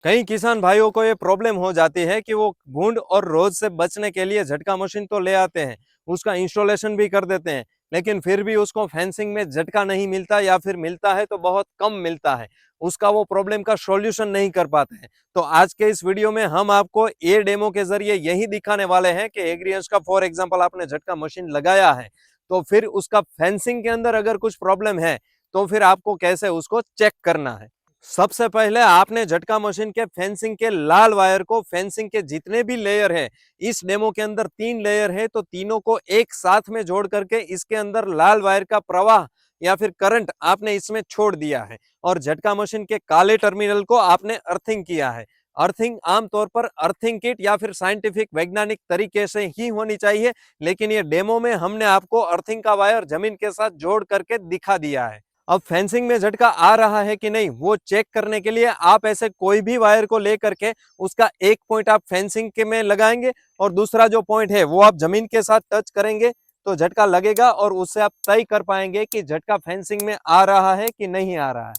कई किसान भाइयों को ये प्रॉब्लम हो जाती है कि वो भूंड और रोज से बचने के लिए झटका मशीन तो ले आते हैं, उसका इंस्टॉलेशन भी कर देते हैं, लेकिन फिर भी उसको फेंसिंग में झटका नहीं मिलता या फिर मिलता है तो बहुत कम मिलता है। उसका वो प्रॉब्लम का सॉल्यूशन नहीं कर पाते हैं। तो आज के इस वीडियो में हम आपको ये डेमो के जरिए यही दिखाने वाले हैं कि एग्रीएंस का फॉर एग्जाम्पल आपने झटका मशीन लगाया है तो फिर उसका फेंसिंग के अंदर अगर कुछ प्रॉब्लम है तो फिर आपको कैसे उसको चेक करना है। सबसे पहले आपने झटका मशीन के फेंसिंग के लाल वायर को, फेंसिंग के जितने भी लेयर है, इस डेमो के अंदर 3 लेयर है तो तीनों को एक साथ में जोड़ करके इसके अंदर लाल वायर का प्रवाह या फिर करंट आपने इसमें छोड़ दिया है और झटका मशीन के काले टर्मिनल को आपने अर्थिंग किया है। अर्थिंग आमतौर पर अर्थिंग किट या फिर साइंटिफिक वैज्ञानिक तरीके से ही होनी चाहिए, लेकिन ये डेमो में हमने आपको अर्थिंग का वायर जमीन के साथ जोड़ करके दिखा दिया है। अब फेंसिंग में झटका आ रहा है कि नहीं वो चेक करने के लिए आप ऐसे कोई भी वायर को लेकर के उसका एक पॉइंट आप फेंसिंग के में लगाएंगे और दूसरा जो पॉइंट है वो आप जमीन के साथ टच करेंगे तो झटका लगेगा और उससे आप तय कर पाएंगे कि झटका फेंसिंग में आ रहा है कि नहीं आ रहा है।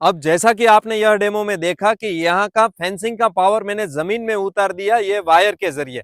अब जैसा कि आपने यह डेमो में देखा कि यहाँ का फेंसिंग का पावर मैंने जमीन में उतार दिया ये वायर के जरिए।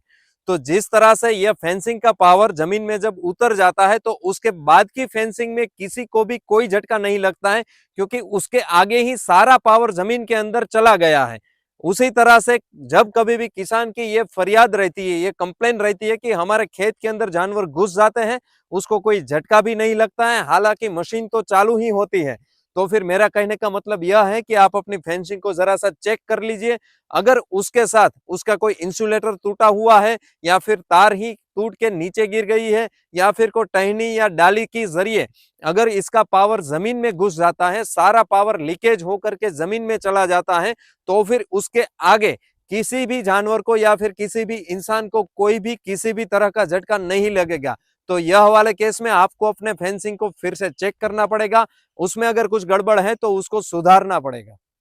तो जिस तरह से यह फेंसिंग का पावर जमीन में जब उतर जाता है तो उसके बाद की फेंसिंग में किसी को भी कोई झटका नहीं लगता है, क्योंकि उसके आगे ही सारा पावर जमीन के अंदर चला गया है। उसी तरह से जब कभी भी किसान की ये फरियाद रहती है, ये कंप्लेन रहती है कि हमारे खेत के अंदर जानवर घुस जाते हैं, उसको कोई झटका भी नहीं लगता है, हालांकि मशीन तो चालू ही होती है। तो फिर मेरा कहने का मतलब यह है कि आप अपनी फेंसिंग को जरा सा चेक कर लीजिए। अगर उसके साथ उसका कोई इंसुलेटर टूटा हुआ है या फिर तार ही टूट के नीचे गिर गई है या फिर कोई टहनी या डाली के जरिए अगर इसका पावर जमीन में घुस जाता है, सारा पावर लीकेज होकर के जमीन में चला जाता है, तो फिर उसके आगे किसी भी जानवर को या फिर किसी भी इंसान को कोई भी किसी भी तरह का झटका नहीं लगेगा। तो यह वाले केस में आपको अपने फेंसिंग को फिर से चेक करना पड़ेगा, उसमें अगर कुछ गड़बड़ है तो उसको सुधारना पड़ेगा।